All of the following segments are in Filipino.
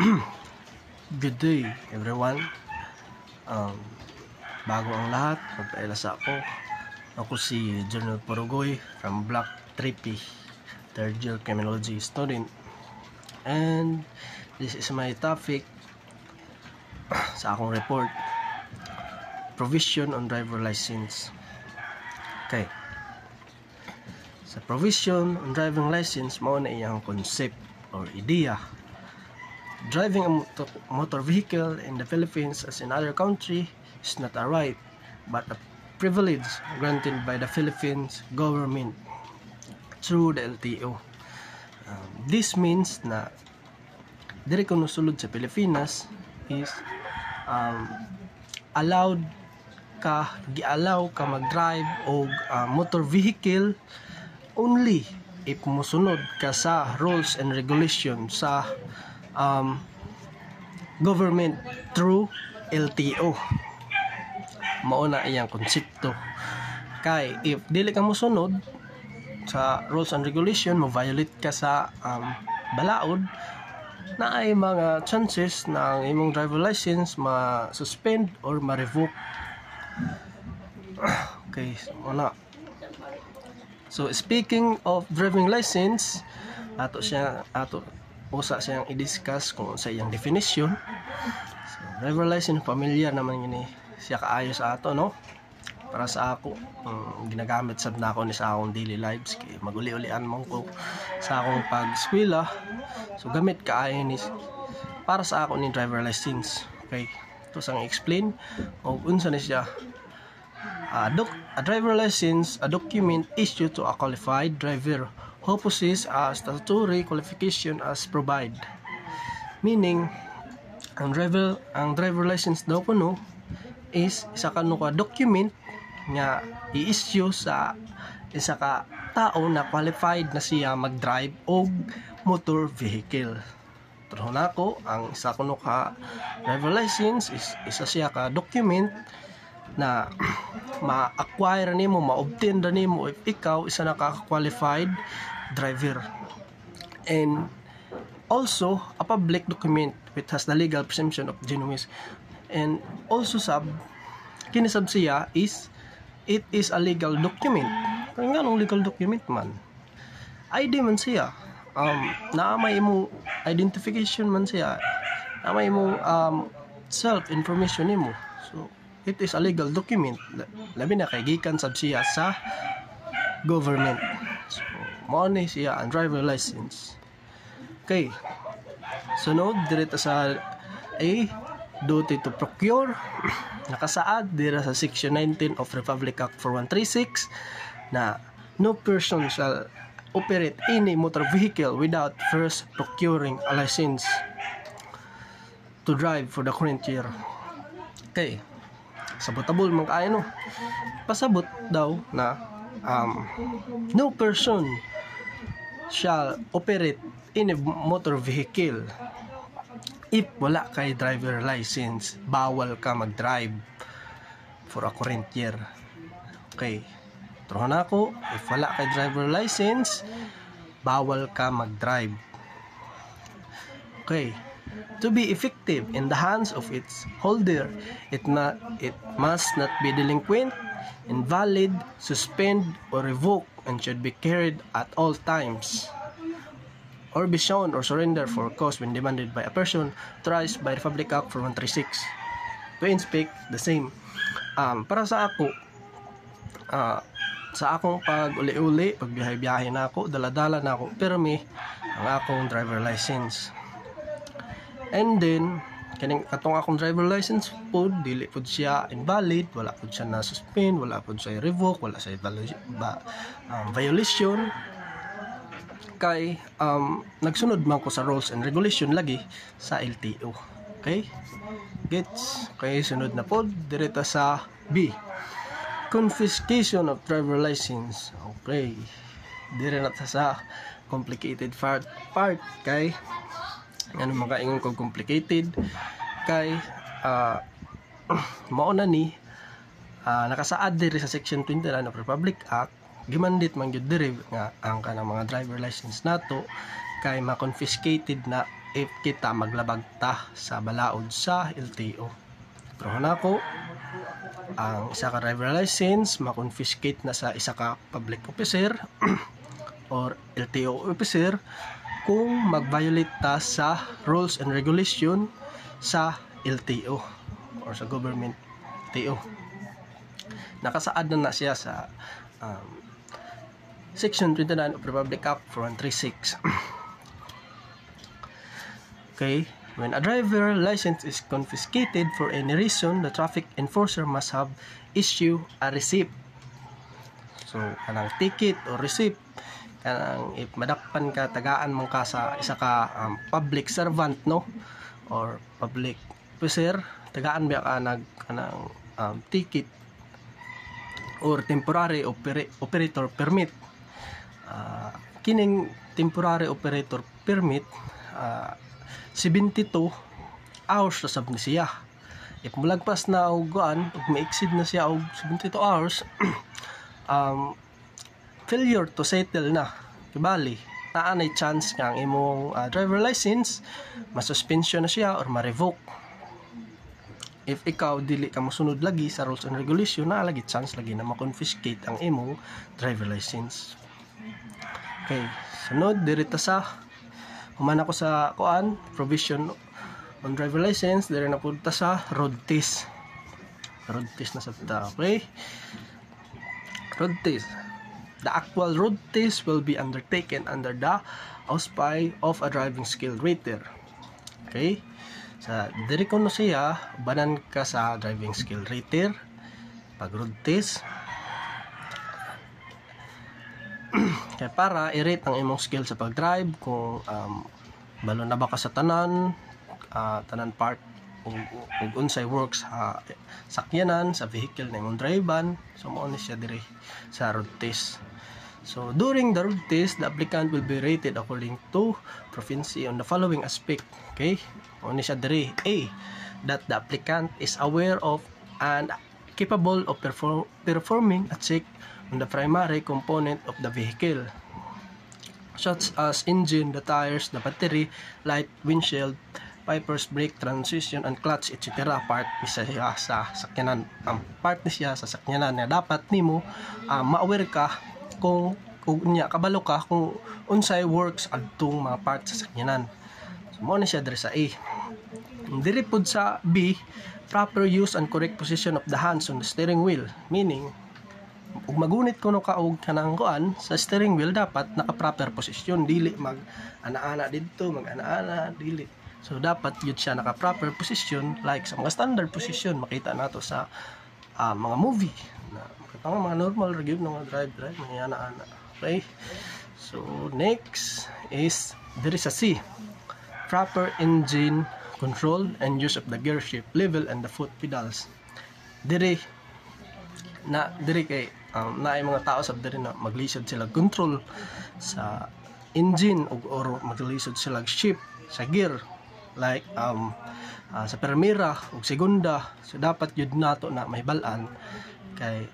Good day everyone. Bago ang lahat, magpailasa ako. Ako si Junior Purugoy from Block 3P, third year criminology student. And this is my topic sa akong report, provision on driver license. Okay. Sa provision on driving license, mao na iyang concept or idea. Driving a motor vehicle in the Philippines as in other country is not a right, but a privilege granted by the Philippines government through the LTO. This means na diri kuno sulod sa Pilipinas is giallow ka mag-drive og motor vehicle only if musunod ka sa rules and regulations sa government through LTO. Mao na iyang konsepto. Kay if dili ka mosunod sa rules and regulation, mo violate ka sa balaod, na ay mga chances na ang imong driver license ma-suspend or ma-revoke. Okay, wala. So speaking of driving license, ato usa siyang i-discuss kung sa iyang definition. So, driver license, familiar naman yun siya kaayo sa ato, no? Para sa ako, ginagamit sad na ako ni sa akong daily lives, kay maguli-ulian man ko sa akong pag-eskwela. So gamit kaayo ni para sa ako ni driver license. Okay, ito sang explain o unsa ni siya. A driver license, a document issued to a qualified driver who possesses a statutory qualification as provide. Meaning, ang driver license daw kuno is isa ka document nga i-issue sa isa ka tao na qualified na siya mag-drive og motor vehicle. Pero nako, ang isa kuno ka driver license is isa siya ka document na ma-acquire nimo, ma-obtain nimo if ikaw isa na ka-qualified driver. And also a public document which has the legal presumption of genuineness. And also kinisab siya is it is a legal document. Kaya nga nung legal document man, ID man siya, naamay mo identification man siya, naamay mo self-information nimo. So it is a legal document, labi na kay gikan sab siya sa government. So mao ni siya ang driver license. Okay, sunod direta sa A, duty to procure. Nakasaad dira sa section 19 of Republic Act 4136 na no person shall operate any motor vehicle without first procuring a license to drive for the current year. Okay, sabotabol man kaayo, no? Pasabot daw na no person shall operate any motor vehicle if wala kay driver license. Bawal ka mag-drive for a current year. Okay, turo na ako, if wala kay driver license, bawal ka mag-drive. Okay, to be effective in the hands of its holder, it must not be delinquent, invalid, suspend, or revoke, and should be carried at all times, or be shown or surrender for cause when demanded by a person authorized by Republic Act 4136. To inspect the same. Para sa ako, sa akong pag-uli-uli, pagbiyahe-biyahe na ako, dala-dala na ako, pero ang akong driver license. And then, katong akong driver license po, dili po siya invalid, wala po siya na-suspend, wala po siya revoke, wala siya violation. Kay nagsunod man ko sa rules and regulation lagi sa LTO. Okay, gets? Okay, sunod na po direta sa B, confiscation of driver license. Okay, dire na ta sa complicated part kay ano magaingon ko complicated kay mao na ni nakasaad diri sa section 29 of Republic Act, gimandit man gyud diri nga ang kanang mga driver license nato kay ma-confiscated na if kita maglabag ta sa balaod sa LTO. Pero nako ang isa ka driver license ma-confiscate na sa isa ka public officer or LTO officer kung mag-violate ta sa rules and regulation sa LTO or sa government LTO. Nakasaad na siya sa Section 29 of Republic Act 4136. Okay, when a driver license is confiscated for any reason, the traffic enforcer must have issue a receipt. So, kanang ticket or receipt, kanang if madakpan ka, tagaan mong ka sa isa ka public servant, no? Or public officer, tagaan ba ka kanang ticket or temporary operator permit. Kining temporary operator permit 72 hours na sab ni siya. If mulagpas na og guan, ug ma-exceed na siya og 72 hours, failure to settle na. Kibali, naa nay chance nga ang imong driver license ma-suspension na siya or ma-revoke. If ikaw dili ka mosunod lagi sa rules and regulation, na lagi chance lagi na ma-confiscate ang imong driver license. Okay, sunod dirita sa human ako sa kuan provision on driver license, dire na punta sa road test. Road test na sa ta. Okay, road test. The actual road test will be undertaken under the auspice of a driving skill rater. Okay, sa dire ko no siya banan ka sa driving skill rater pag road test. Kaya para i-rate ang imong skill sa pag-drive kung balo na ba ka sa tanan part ug unsay works sakyanan sa vehicle na imong drivean. So mao ni siya dire sa road test. So during the road test, the applicant will be rated according to proficiency on the following aspect. Okay, mao ni siya dire: A, that the applicant is aware of and capable of performing a check on the primary component of the vehicle, such as engine, the tires, the battery, light, windshield, wipers, brake, transmission, and clutch, etc. Part niya sa sakyanan. Ang part niya sa sakyanan na dapat nimo ma-aware ka kung unya kabalo ka kung unsay works adtong mga part sa sakyanan. So mo ni siya diri sa A. Diri pud sa B, proper use and correct position of the hands on the steering wheel, meaning ug magunit kuno ka og kanang kuan sa steering wheel, dapat naka-proper position, dili mag ana-ana didto, mag ana-ana dili. So dapat yun siya naka-proper position, like sa mga standard position makita nato sa mga movie na mga normal review ng mga drive mga ana-ana. Okay, so next is there is a C, proper engine control and use of the gear shift level and the foot pedals. Diri kay na ay mga tao sab diri na maglisod sila control sa engine or maglisod sila shift sa gear, like sa primera ug segunda. So dapat yun nato na may balaan kay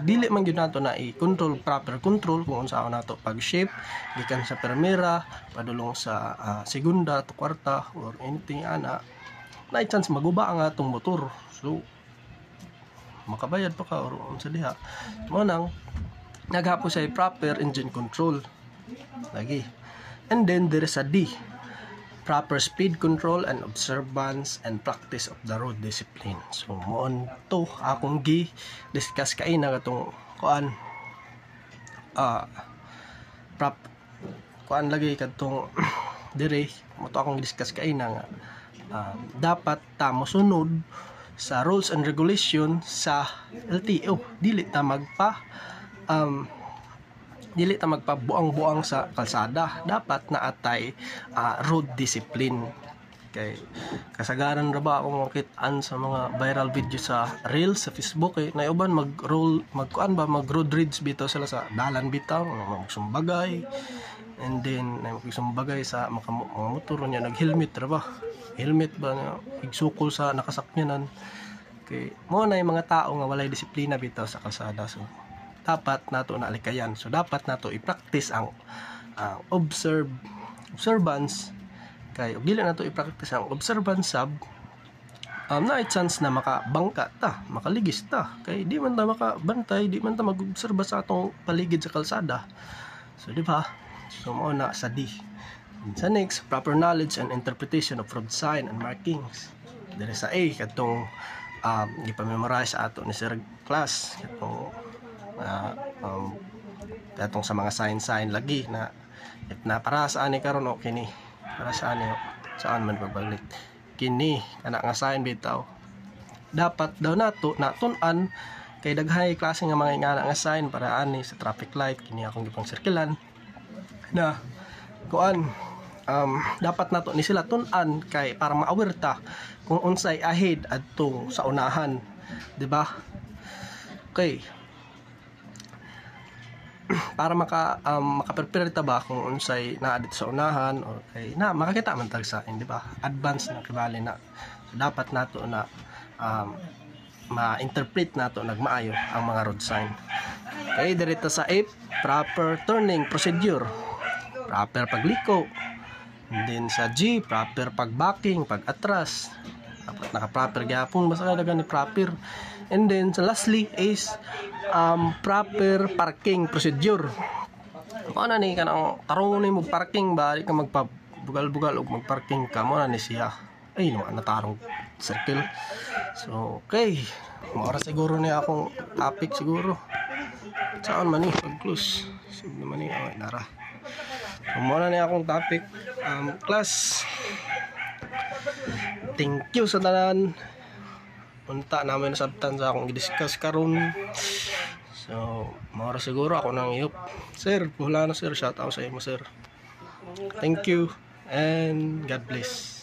dili man yun nato na i-control, proper control kung unsa nato pag shift gikan sa primera padulong sa segunda to kwarta or anything ana, na chance maguba ang atong motor. So makabayad pa ka or unsa diha. Mo nang naghapo say proper engine control lagi. And then there is a D, proper speed control and observance and practice of the road discipline. So moon to akong discuss kay na katong kuan kuan lagi katong dire mo to akong discuss kay na nga dapat ta mosunod sa rules and regulation sa LTO, dili ta magpabuang-buang sa kalsada. Dapat naatay road discipline. Kay kasagaran ra ba akong makit-an sa mga viral video sa reels sa Facebook na uban mag road rage bitaw sila sa dalan bitaw, magsumbagay, and then magsumbagay sa mga motor niya, nag-helmet ra ba, helmet ba nga igsukol sa nakasakyanan. Kay mo na yung mga tao nga walay disiplina bitaw sa kalsada. So dapat nato na alikayan. So dapat nato i-practice ang observance Kay ug dili na to i-practice ang observance sab, na chance na makabangka ta, makaligis ta. Kay di man ta makabantay, di man ta mag-obserba sa atong paligid sa kalsada. So di ba? So mao na sa D. Sa next, proper knowledge and interpretation of road sign and markings. Dire sa A katong gipamemorize sa ato ni Sir class katong katong sa mga sign lagi na para sa ani karon okay ni. Para sa ani saan man pagbalik. Kini kana nga sign bitaw. Dapat daw nato natun-an kay daghay klase nga mga ingana nga sign para ani sa traffic light kini akong gipang sirkelan na kuan dapat nato ni sila tun-an kay para ma-aware ta kung unsay ahead adto sa unahan, di ba? Okay. Para maka-prepare ta ba kung unsay naa dito sa unahan or kay na makakita man tag sa di ba? Advance na kibali na. So, dapat nato na ma-interpret nato nagmaayo ang mga road sign. Okay, direta sa 8, proper turning procedure. Proper pagliko. And then sa G, proper pagbacking, pag-atras. Dapat naka-proper gyapon basta dagan ni proper. And then sa lastly is proper parking procedure. Ano ni kanang tarong ni mo parking balik ka magpabugal-bugal og magparking ka mo na ni siya. Ay no natarong circle. So okay, mora siguro ni akong topic siguro. Saan man ni pag-close. Sige naman ni nara. Muna na akong topic class. Thank you sa tanan. Punta namin nasabtan sa akong i-discuss karon. So, mara siguro ako nang iyop. Sir, wala na sir. Shout out sa imo sir. Thank you and God bless.